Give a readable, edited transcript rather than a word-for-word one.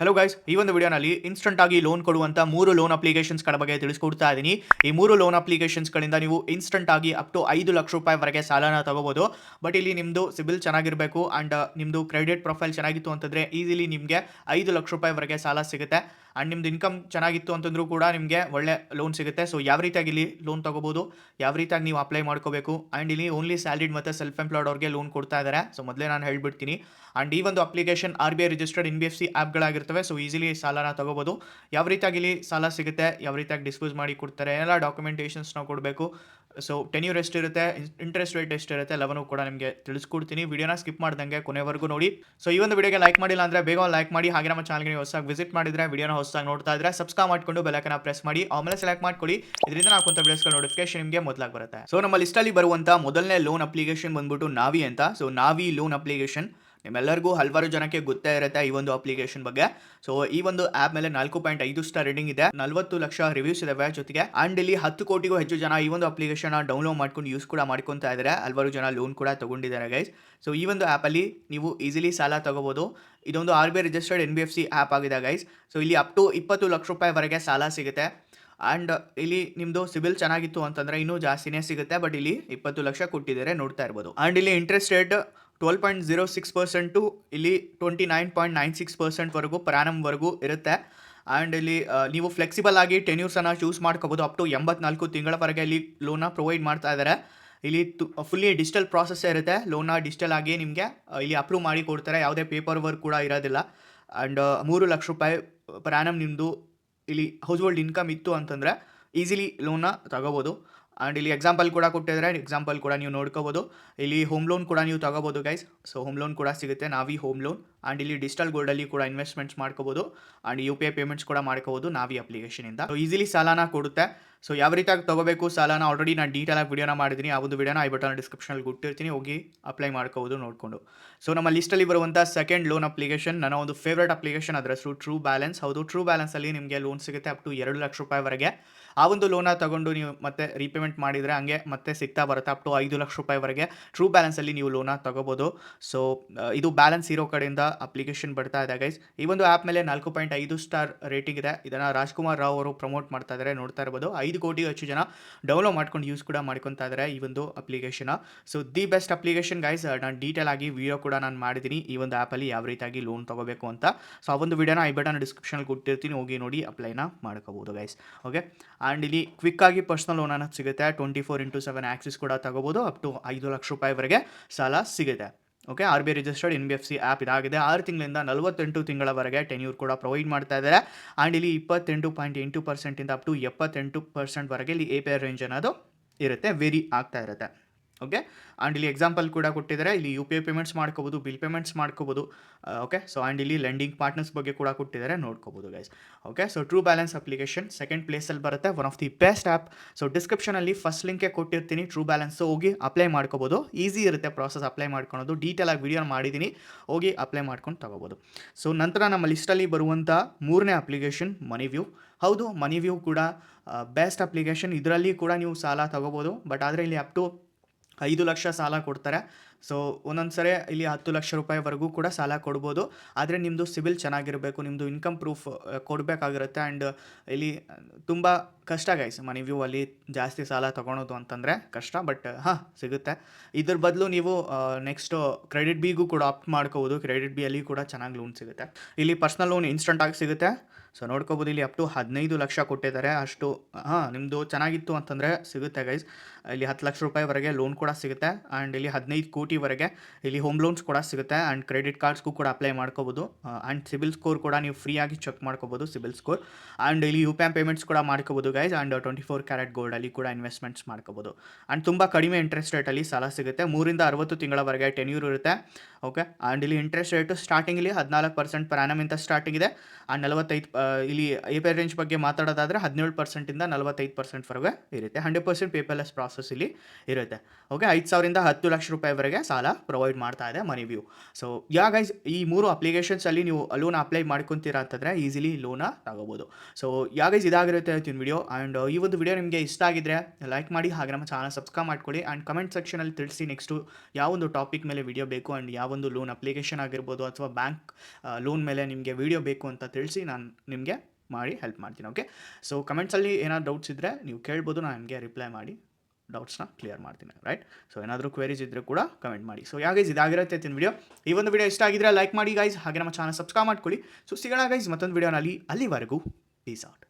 Hello guys, ಈ ಒಂದು ವಿಡಿಯೋನಲ್ಲಿ ಇನ್ಸ್ಟಂಟ್ ಆಗಿ ಲೋನ್ ಕೊಡುವಂತ 3 ಲೋನ್ ಅಪ್ಲಿಕೇಶನ್ಸ್ಗಳ ಬಗ್ಗೆ ತಿಳಿಸ್ಕೊಡ್ತಾ ಇದ್ದೀನಿ. ಈ 3 ಲೋನ್ ಅಪ್ಲಿಕೇಶನ್ಸ್ಗಳಿಂದ ನೀವು ಇನ್ಸ್ಟಂಟ್ ಆಗಿ ಅಪ್ ಟು 5 ಲಕ್ಷ ರೂಪಾಯಿ ವರೆಗೆ ಸಾಲನ ತಗೋಬಹುದು. ಬಟ್ ಇಲ್ಲಿ ನಿಮ್ಮದು ಸಿಬಿಲ್ ಚೆನ್ನಾಗಿರಬೇಕು ಆ್ಯಂಡ್ ನಿಮ್ಮದು ಕ್ರೆಡಿಟ್ ಪ್ರೊಫೈಲ್ ಚೆನ್ನಾಗಿತ್ತು ಅಂತಂದರೆ ಈಸಿಲಿ ನಿಮಗೆ 5 ಲಕ್ಷ ರೂಪಾಯಿ ವರೆಗೆ ಸಾಲ ಸಿಗುತ್ತೆ. ಆ್ಯಂಡ್ ನಿಮ್ದು ಇನ್ಕಮ್ ಚೆನ್ನಾಗಿತ್ತು ಅಂತಂದ್ರೂ ಕೂಡ ನಿಮಗೆ ಒಳ್ಳೆ ಲೋನ್ ಸಿಗುತ್ತೆ. ಸೊ ಯಾವ ರೀತಿಯಾಗಿ ಇಲ್ಲಿ ಲೋನ್ ತಗೋಬೋದು, ಯಾವ ರೀತಿಯಾಗಿ ನೀವು ಅಪ್ಲೈ ಮಾಡ್ಕೋಬೇಕು, ಆ್ಯಂಡ್ ಇಲ್ಲಿ ಓನ್ಲಿ ಸ್ಯಾಲ್ರಿಡ್ ಮತ್ತು ಸೆಲ್ಫ್ ಎಂಪ್ಲಾಯ್ಡ್ ಅವ್ರಿಗೆ ಲೋನ್ ಕೊಡ್ತಾ ಇದ್ದಾರೆ. ಸೊ ಮೊದಲೇ ನಾನು ಹೇಳ್ಬಿಡ್ತೀನಿ. ಆ್ಯಂಡ್ ಈ ಒಂದು ಅಪ್ಲಿಕೇಶನ್ RBI ರಿಜಿಸ್ಟರ್ಡ್ NBFC ಆ್ಯಪ್ಗಳಾಗಿರ್ತವೆ. ಸೊ ಈಸಿಲಿ ಸಾಲನ ತಗೋಬೋದು. ಯಾವ ರೀತಿಯಾಗಿ ಇಲ್ಲಿ ಸಾಲ ಸಿಗುತ್ತೆ, ಯಾವ ರೀತಿಯಾಗಿ ಡಿಸ್ಪೋಸ್ ಮಾಡಿ ಕೊಡ್ತಾರೆ, ಎಲ್ಲ ಡಾಕ್ಯುಮೆಂಟೇಷನ್ಸ್ನ ಕೊಡಬೇಕು. ಸೊ ಟೆನ್ಯೂರ್ ಎಷ್ಟಿರುತ್ತೆ, ಇಂಟ್ರೆಸ್ಟ್ ರೇಟ್ ಎಷ್ಟಿರುತ್ತೆ ಎಲ್ಲವನ್ನೂ ಕೂಡ ನಿಮಗೆ ತಿಳಿಸ್ಕೊಡ್ತೀನಿ. ವಿಡಿಯೋನ ಸ್ಕಿಪ್ ಮಾಡ್ದಂಗೆ ಕೊನೆವರೆಗೂ ನೋಡಿ. ಸೊ ಈ ಒಂದು ವಿಡಿಯೋಗೆ ಲೈಕ್ ಮಾಡಿಲ್ಲ ಅಂದರೆ ಬೇಗ ಲೈಕ್ ಮಾಡಿ. ಹಾಗೆ ನಮ್ಮ ಚಾನಲ್ಗೆ ಹೊಸದಾಗಿ ವಿಸಿಟ್ ಮಾಡಿದರೆ ವಿಡಿಯೋನ ಹೊಸದಾಗಿ ನೋಡ್ತಾ ಇದ್ರೆ ಸಬ್ಸ್ಕ್ರೈಬ್ ಮಾಡ್ಕೊಂಡು ಬೆಲೈಕನ್ನ ಪ್ರೆಸ್ ಮಾಡಿ ಆಮೇಲೆ ಸೆಲೆಕ್ಟ್ ಮಾಡ್ಕೊಳ್ಳಿ. ಇದರಿಂದ ನಾವು ಕೊಂತ ವಿಡಿಯೋಸ್ಗಳ ನೋಟಿಫಿಕೇಶನ್ ನಿಮಗೆ ಮೊದಲಾಗಿ ಬರುತ್ತೆ. ಸೊ ನಮ್ಮ ಲಿಸ್ಟಲ್ಲಿ ಬರುವಂಥ ಮೊದಲನೇ ಲೋನ್ ಅಪ್ಲಿಕೇಶನ್ ಬಂದ್ಬಿಟ್ಟು ನಾವಿ ಅಂತ. ಸೊ ನಾವಿ ಲೋನ್ ಅಪ್ಲಿಕೇಶನ್ ನಿಮ್ಮೆಲ್ಲರಿಗೂ ಹಲವಾರು ಜನಕ್ಕೆ ಗೊತ್ತೇ ಇರುತ್ತೆ ಈ ಒಂದು ಅಪ್ಲಿಕೇಶನ್ ಬಗ್ಗೆ. ಸೊ ಈ ಒಂದು ಆ್ಯಪ್ ಮೇಲೆ 4.5 ಸ್ಟಾರ್ ರೇಟಿಂಗ್ ಇದೆ, 40 ಲಕ್ಷ ರಿವ್ಯೂಸ್ ಇದಾವೆ ಜೊತೆಗೆ. ಆ್ಯಂಡ್ ಇಲ್ಲಿ 10 ಕೋಟಿಗೂ ಹೆಚ್ಚು ಜನ ಈ ಒಂದು ಅಪ್ಲಿಕೇಶನ್ ಡೌನ್ಲೋಡ್ ಮಾಡ್ಕೊಂಡು ಯೂಸ್ ಕೂಡ ಮಾಡ್ಕೊತಾ ಇದ್ದಾರೆ. ಹಲವಾರು ಜನ ಲೋನ್ ಕೂಡ ತಗೊಂಡಿದ್ದಾರೆ ಗೈಸ್. ಸೊ ಈ ಒಂದು ಆ್ಯಪಲ್ಲಿ ನೀವು ಈಸಿಲಿ ಸಾಲ ತಗೋಬೋದು. ಇದೊಂದು RBI ರಿಜಿಸ್ಟರ್ಡ್ NBFC ಆ್ಯಪ್ ಆಗಿದೆ ಗೈಸ್. ಸೊ ಇಲ್ಲಿ ಅಪ್ ಟು 20 ಲಕ್ಷ ರೂಪಾಯಿವರೆಗೆ ಸಾಲ ಸಿಗುತ್ತೆ. ಆ್ಯಂಡ್ ಇಲ್ಲಿ ನಿಮ್ಮದು ಸಿಬಿಲ್ ಚೆನ್ನಾಗಿತ್ತು ಅಂತಂದರೆ ಇನ್ನೂ ಜಾಸ್ತಿನೇ ಸಿಗುತ್ತೆ. ಬಟ್ ಇಲ್ಲಿ 20 ಲಕ್ಷ ಕೊಟ್ಟಿದ್ದಾರೆ, ನೋಡ್ತಾ ಇರ್ಬೋದು. ಆ್ಯಂಡ್ ಇಲ್ಲಿ ಇಂಟ್ರೆಸ್ಟ್ ರೇಟ್ 12.06% ಇಲ್ಲಿ 29.96% ಪರ್ ಆ್ಯನಮ್ವರೆಗೂ ಇರುತ್ತೆ. ಆ್ಯಂಡ್ ಇಲ್ಲಿ ನೀವು ಫ್ಲೆಕ್ಸಿಬಲ್ ಆಗಿ ಟೆನ್ಯೂರ್ಸನ್ನು ಚೂಸ್ ಮಾಡ್ಕೋಬೋದು. ಅಪ್ ಟು 84 ತಿಂಗಳವರೆಗೆ ಇಲ್ಲಿ ಲೋನ್ನ ಪ್ರೊವೈಡ್ ಮಾಡ್ತಾ ಇದ್ದಾರೆ. ಇಲ್ಲಿ ಫುಲ್ಲಿ ಡಿಜಿಟಲ್ ಪ್ರಾಸೆಸ್ಸೇ ಇರುತ್ತೆ. ಲೋನ್ನ ಡಿಜಿಟಲ್ ಆಗಿ ನಿಮಗೆ ಇಲ್ಲಿ ಅಪ್ರೂವ್ ಮಾಡಿ ಕೊಡ್ತಾರೆ, ಯಾವುದೇ ಪೇಪರ್ ವರ್ಕ್ ಕೂಡ ಇರೋದಿಲ್ಲ. ಆ್ಯಂಡ್ 3 ಲಕ್ಷ ರೂಪಾಯಿ ಪರ್ ಆ್ಯನಮ್ ನಿಮ್ಮದು ಇಲ್ಲಿ ಹೌಸ್ ಹೋಲ್ಡ್ ಇನ್ಕಮ್ ಇತ್ತು ಅಂತಂದರೆ ಈಸಿಲಿ ಲೋನ್ನ ತಗೋಬೋದು. ಆ್ಯಂಡ್ ಇಲ್ಲಿ ಎಕ್ಸಾಂಪಲ್ ಕೂಡ ಕೊಟ್ಟಿದ್ದಾರೆ, ಎಕ್ಸಾಂಪಲ್ ಕೂಡ ನೀವು ನೋಡ್ಕೋಬೋದು. ಇಲ್ಲಿ ಹೋಮ್ ಲೋನ್ ಕೂಡ ನೀವು ತಗೋಬೋದು ಗೈಸ್. ಸೊ ಹೋಮ್ ಲೋನ್ ಕೂಡ ಸಿಗುತ್ತೆ, ನಾವಿ ಹೋಮ್ ಲೋನ್. ಆ್ಯಂಡ್ ಇಲ್ಲಿ ಡಿಜಿಟಲ್ ಗೋಲ್ಡಲ್ಲಿ ಕೂಡ ಇನ್ವೆಸ್ಟ್ಮೆಂಟ್ಸ್ ಮಾಡ್ಕೋಬೋದು. ಆ್ಯಂಡ್ UPI ಪೇಮೆಂಟ್ಸ್ ಕೂಡ ಮಾಡ್ಕೋಬೋದು ನಾವಿ ಅಪ್ಲಿಕೇಶನಿಂದ. ಸೊ ಈಸಿಲಿ ಸಾಲನ ಕೊಡುತ್ತೆ. ಸೊ ಯಾವ ರೀತಿಯಾಗಿ ತಗೋಬೇಕು ಸಾಲನ ಆಲ್ರೆಡಿ ನಾನು ಡೀಟೇಲಾಗಿ ವಿಡಿಯೋನ ಮಾಡಿದ್ದೀನಿ. ಆ ಒಂದು ವಿಡಿಯೋನ ಐ ಬಟನ್ ಡಿಸ್ಕ್ರಿಪ್ಷನಲ್ಲಿ ಕೊಟ್ಟಿರ್ತೀನಿ, ಹೋಗಿ ಅಪ್ಲೈ ಮಾಡ್ಕೋಬೋದು ನೋಡಿಕೊಂಡು. ಸೊ ನಮ್ಮ ಲಿಸ್ಟಲ್ಲಿ ಬರುವಂಥ ಸೆಕೆಂಡ್ ಲೋನ್ ಅಪ್ಲಿಕೇಶನ್ ನನ್ನ ಒಂದು ಫೇವ್ರೇಟ್ ಅಪ್ಲಿಕೇಶನ್, ಅದರ ಹೆಸರು ಟ್ರೂ ಬ್ಯಾಲೆನ್ಸ್. ಹೌದು, ಟ್ರೂ ಬ್ಯಾಲೆನ್ಸಲ್ಲಿ ನಿಮಗೆ ಲೋನ್ ಸಿಗುತ್ತೆ ಅಪ್ ಟು 2 ಲಕ್ಷ ರೂಪಾಯಿವರೆಗೆ. ಆ ಒಂದು ಲೋನ ತಗೊಂಡು ನೀವು ಮತ್ತೆ ರೀಪೇಮೆಂಟ್ ಮಾಡಿದರೆ ಹಂಗೆ ಮತ್ತೆ ಸಿಗ್ತಾ ಬರುತ್ತೆ ಅಪ್ ಟು 5 ಲಕ್ಷ ರೂಪಾಯಿವರೆಗೆ. ಟ್ರೂ ಬ್ಯಾಲೆನ್ಸಲ್ಲಿ ನೀವು ಲೋನ ತಗೋಬೋದು. ಸೊ ಇದು ಬ್ಯಾಲೆನ್ಸ್ ಇರೋ ಕಡೆಯಿಂದ ಅಪ್ಲಿಕೇಶನ್ ಬರ್ತಾ ಇದೆ ಗೈಸ್. ಈ ಒಂದು ಆ್ಯಪ್ ಮೇಲೆ 4.5 ಸ್ಟಾರ್ ರೇಟಿಂಗ್ ಇದೆ. ಇದನ್ನು ರಾಜ್ಕುಮಾರ್ ರಾವ್ ಅವರು ಪ್ರಮೋಟ್ ಮಾಡ್ತಾ ಇದ್ದಾರೆ, ನೋಡ್ತಾ ಇರ್ಬೋದು. 5 ಕೋಟಿಗೂ ಹೆಚ್ಚು ಜನ ಡೌನ್ಲೋಡ್ ಮಾಡ್ಕೊಂಡು ಯೂಸ್ ಕೂಡ ಮಾಡ್ಕೊತಾ ಇದ್ದಾರೆ ಈ ಒಂದು application. So the best application guys. ನಾನು ಡೀಟೇಲ್ ಆಗಿ ವಿಡಿಯೋ ಕೂಡ ನಾನು ಮಾಡಿದ್ದೀನಿ ಈ ಒಂದು ಆ್ಯಪಲ್ಲಿ ಯಾವ ರೀತಿಯಾಗಿ ಲೋನ್ ತಗೋಬೇಕು ಅಂತ. ಸೊ ಆ ಒಂದು ವಿಡಿಯೋನ ಐ ಬಟನ್ ಡಿಸ್ಕ್ರಿಪ್ಷನಲ್ಲಿ ಕೊಟ್ಟಿರ್ತೀನಿ, ಹೋಗಿ ನೋಡಿ ಅಪ್ಲೈನ ಮಾಡ್ಕೋಬೋದು ಗೈಸ್. ಓಕೆ. ಆ್ಯಂಡ್ ಇಲ್ಲಿ ಕ್ವಿಕ್ಕಾಗಿ ಪರ್ಸ್ನಲ್ ಲೋನ್ ಅನ್ನೋದು ಸಿಗುತ್ತೆ. 24/7 ಆಕ್ಸಿಸ್ ಕೂಡ ತಗೋಬೋದು. ಅಪ್ ಟು 5 ಲಕ್ಷ ರೂಪಾಯಿವರೆಗೆ ಸಾಲ ಸಿಗುತ್ತೆ. Okay. RBI registered NBFC app ಇದಾಗಿದೆ. 6 ತಿಂಗಳಿಂದ 48 ತಿಂಗಳವರೆಗೆ ಟೆನ್ಯೂರ್ ಕೂಡ ಪ್ರೊವೈಡ್ ಮಾಡ್ತಾ ಇದ್ದಾರೆ. ಆ್ಯಂಡ್ ಇಲ್ಲಿ 28.8% ಅಪ್ ಟು 78% ಇಲ್ಲಿ APR ರೇಂಜ್ ಅನ್ನೋದು ಇರುತ್ತೆ, ವೇರಿ ಆಗ್ತಾ ಇರುತ್ತೆ. ಓಕೆ. ಆ್ಯಂಡ್ ಇಲ್ಲಿ ಎಕ್ಸಾಂಪಲ್ ಕೂಡ ಕೊಟ್ಟಿದ್ದಾರೆ. ಇಲ್ಲಿ UPI ಪೇಮೆಂಟ್ಸ್ ಮಾಡ್ಕೋಬೋದು, ಬಿಲ್ ಪೇಮೆಂಟ್ಸ್ ಮಾಡ್ಕೋಬೋದು. ಓಕೆ. ಸೊ ಆ್ಯಂಡ್ ಇಲ್ಲಿ ಲೆಂಡಿಂಗ್ ಪಾರ್ಟ್ನರ್ಸ್ ಬಗ್ಗೆ ಕೂಡ ಕೊಟ್ಟಿದ್ದಾರೆ, ನೋಡ್ಕೋಬೋದು guys. Okay. So true balance application second ಪ್ಲೇಸಲ್ಲಿ ಬರುತ್ತೆ, one of the best app. So ಡಿಸ್ಕ್ರಿಪ್ಷನಲ್ಲಿ ಫಸ್ಟ್ ಲಿಂಕೆ ಕೊಟ್ಟಿರ್ತೀನಿ, ಟ್ರೂ ಬ್ಯಾಲೆನ್ಸ್ ಹೋಗಿ ಅಪ್ಲೈ ಮಾಡ್ಕೋಬೋದು. ಈಸಿ ಇರುತ್ತೆ ಪ್ರಾಸೆಸ್ ಅಪ್ಲೈ ಮಾಡ್ಕೊಳೋದು, ಡೀಟೇಲಾಗಿ ವಿಡಿಯೋ ಮಾಡಿದ್ದೀನಿ, ಹೋಗಿ ಅಪ್ಲೈ ಮಾಡ್ಕೊಂಡು ತಗೋಬೋದು. ಸೊ ನಂತರ ನಮ್ಮ ಲಿಸ್ಟಲ್ಲಿ ಬರುವಂಥ ಮೂರನೇ ಅಪ್ಲಿಕೇಶನ್ ಮನಿವ್ಯೂ. ಹೌದು, ಮನಿವ್ಯೂ ಕೂಡ ಬೆಸ್ಟ್ ಅಪ್ಲಿಕೇಶನ್. ಇದರಲ್ಲಿ ಕೂಡ ನೀವು ಸಾಲ ತಗೋಬೋದು. ಬಟ್ ಆದರೆ ಇಲ್ಲಿ ಅಪ್ ಟು 5 ಲಕ್ಷ ಸಾಲ ಕೊಡ್ತಾರೆ. ಸೊ ಒಂದೊಂದು ಸರಿ ಇಲ್ಲಿ 10 ಲಕ್ಷ ರೂಪಾಯಿವರೆಗೂ ಕೂಡ ಸಾಲ ಕೊಡ್ಬೋದು. ಆದರೆ ನಿಮ್ಮದು ಸಿಬಿಲ್ ಚೆನ್ನಾಗಿರಬೇಕು, ನಿಮ್ಮದು ಇನ್ಕಮ್ ಪ್ರೂಫ್ ಕೊಡಬೇಕಾಗಿರುತ್ತೆ. ಆ್ಯಂಡ್ ಇಲ್ಲಿ ತುಂಬ ಕಷ್ಟ ಗೈಸ್, ಮನಿವ್ಯೂ ಅಲ್ಲಿ ಜಾಸ್ತಿ ಸಾಲ ತೊಗೊಳೋದು ಅಂತಂದರೆ ಕಷ್ಟ. ಬಟ್ ಸಿಗುತ್ತೆ. ಇದ್ರ ಬದಲು ನೀವು ನೆಕ್ಸ್ಟು ಕ್ರೆಡಿಟ್ ಬಿಗೂ ಕೂಡ ಆಪ್ಟ್ ಮಾಡ್ಕೋಬೋದು. ಕ್ರೆಡಿಟ್ ಬಿ ಅಲ್ಲಿ ಕೂಡ ಚೆನ್ನಾಗಿ ಲೋನ್ ಸಿಗುತ್ತೆ. ಇಲ್ಲಿ ಪರ್ಸ್ನಲ್ ಲೋನ್ ಇನ್ಸ್ಟಂಟಾಗಿ ಸಿಗುತ್ತೆ. ಸೊ ನೋಡ್ಕೋಬೋದು, ಇಲ್ಲಿ ಅಪ್ ಟು 15 ಲಕ್ಷ ಕೊಟ್ಟಿದ್ದಾರೆ. ಅಷ್ಟು ನಿಮ್ಮದು ಚೆನ್ನಾಗಿತ್ತು ಅಂತಂದರೆ ಸಿಗುತ್ತೆ ಗೈಸ್. ಇಲ್ಲಿ 10 ಲಕ್ಷ ರೂಪಾಯಿವರೆಗೆ ಲೋನ್ ಕೂಡ ಸಿಗುತ್ತೆ. ಆ್ಯಂಡ್ ಇಲ್ಲಿ 15 ಕೋಟಿವರೆಗೆ ಇಲ್ಲಿ ಹೋಮ್ ಲೋನ್ಸ್ ಕೂಡ ಸಿಗುತ್ತೆ. ಆ್ಯಂಡ್ ಕ್ರೆಡಿಟ್ ಕಾರ್ಡ್ಸ್ಗೂ ಕೂಡ ಅಪ್ಲೈ ಮಾಡ್ಕೋಬೋದು. ಆ್ಯಂಡ್ ಸಿಬಿಲ್ ಸ್ಕೋರ್ ಕೂಡ ನೀವು ಫ್ರೀಯಾಗಿ ಚೆಕ್ ಮಾಡ್ಕೋಬೋದು, ಸಿಬಿಲ್ ಸ್ಕೋರ್. ಆ್ಯಂಡ್ ಇಲ್ಲಿ UPI ಪೇಮೆಂಟ್ಸ್ ಕೂಡ ಮಾಡ್ಕೋಬೋದು ಗೈಸ್. ಆ್ಯಂಡ್ 24 ಕ್ಯಾರೆಟ್ ಗೋಲ್ಡಲ್ಲಿ ಕೂಡ ಇನ್ವೆಸ್ಟ್ಮೆಂಟ್ಸ್ ಮಾಡ್ಕೋಬೋದು. ಆ್ಯಂಡ್ ತುಂಬ ಕಡಿಮೆ ಇಂಟ್ರೆಸ್ಟ್ ರೇಟಲ್ಲಿ ಸಾಲ ಸಿಗುತ್ತೆ. 3 ರಿಂದ 60 ತಿಂಗಳವರೆಗೆ ಟೆನ್ಯೂರ್ ಇರುತ್ತೆ. ಓಕೆ. ಆ್ಯಂಡ್ ಇಲ್ಲಿ ಇಂಟ್ರೆಸ್ಟ್ ರೇಟು ಸ್ಟಾರ್ಟಿಂಗ್ ಇಲ್ಲಿ 14% ಪರ್ ಆ್ಯನಮ್ ಇಂತ ಸ್ಟಾರ್ಟಿಂಗ್ ಇದೆ. ಆ್ಯಂಡ್ ಇಲ್ಲಿ ಎ.ಪಿ.ಐ ರೇಂಜ್ ಬಗ್ಗೆ ಮಾತಾಡೋದಾದರೆ 17% 45% ಇರುತ್ತೆ. 100% ಪೇಪರ್ಲೆಸ್ ಪ್ರಾಸೆಸ್ ಇಲ್ಲಿ ಇರುತ್ತೆ. ಓಕೆ, 5,000 10 ಲಕ್ಷ ರೂಪಾಯಿವರೆಗೆ ಸಾಲ ಪ್ರೊವೈಡ್ ಮಾಡ್ತಾ ಇದೆ ಮನಿ ವ್ಯೂ. ಸೊ ಗೈಸ್, ಈ 3 ಅಪ್ಲಿಕೇಶನ್ಸಲ್ಲಿ ನೀವು ಲೋನ್ ಅಪ್ಲೈ ಮಾಡ್ಕೊತೀರಾ ಅಂತಂದರೆ ಈಸಿಲಿ ಲೋನ ತಗೋಬೋದು. ಸೊ ಗೈಸ್, ಇದಾಗಿರುತ್ತೆ ಇವತ್ತಿನ ವಿಡಿಯೋ. ಆ್ಯಂಡ್ ಈ ಒಂದು ವಿಡಿಯೋ ನಿಮಗೆ ಇಷ್ಟ ಆಗಿದ್ರೆ ಲೈಕ್ ಮಾಡಿ, ಹಾಗೆ ನಮ್ಮ ಚಾನಲ್ ಸಬ್ಸ್ಕ್ರೈಬ್ ಮಾಡ್ಕೊಳ್ಳಿ. ಆ್ಯಂಡ್ ಕಮೆಂಟ್ ಸೆಕ್ಷನಲ್ಲಿ ತಿಳಿಸಿ ನೆಕ್ಸ್ಟು ಯಾವೊಂದು ಟಾಪಿಕ್ ಮೇಲೆ ವಿಡಿಯೋ ಬೇಕು ಆ್ಯಂಡ್ ಯಾವೊಂದು ಲೋನ್ ಅಪ್ಲಿಕೇಶನ್ ಆಗಿರ್ಬೋದು ಅಥವಾ ಬ್ಯಾಂಕ್ ಲೋನ್ ಮೇಲೆ ನಿಮಗೆ ವಿಡಿಯೋ ಬೇಕು ಅಂತ ತಿಳಿಸಿ ನಾನು ನಿಮಗೆ ಮಾಡಿ ಹೆಲ್ಪ್ ಮಾಡ್ತೀನಿ. ಓಕೆ, ಸೊ ಕಮೆಂಟ್ಸಲ್ಲಿ ಏನಾದ್ರು ಡೌಟ್ಸ್ ಇದ್ದರೆ ನೀವು ಕೇಳ್ಬೋದು, ನಾನು ನಿಮಗೆ ರಿಪ್ಲೈ ಮಾಡಿ ಡೌಟ್ಸ್ನ ಕ್ಲಿಯರ್ ಮಾಡ್ತೀನಿ. ರೈಟ್, ಸೊ ಏನಾದರೂ ಕ್ವೆರೀಸ್ ಇದ್ದರೆ ಕೂಡ ಕಮೆಂಟ್ ಮಾಡಿ. ಸೊ ಗೈಸ್, ಇದಾಗಿರುತ್ತೆ ಇವತ್ತಿನ ವಿಡಿಯೋ. ಈ ಒಂದು ವಿಡಿಯೋ ಇಷ್ಟ ಆಗಿದ್ರೆ ಲೈಕ್ ಮಾಡಿ ಗೈಸ್, ಹಾಗೆ ನಮ್ಮ ಚಾನಲ್ ಸಬ್ಸ್ಕ್ರೈಬ್ ಮಾಡ್ಕೊಳ್ಳಿ. ಸೊ ಸಿಗೋಣ ಗೈಸ್ ಮತ್ತೊಂದು ವಿಡಿಯೋನಲ್ಲಿ. ಅಲ್ಲಿವರೆಗೂ ಪೀಸ್ ಔಟ್.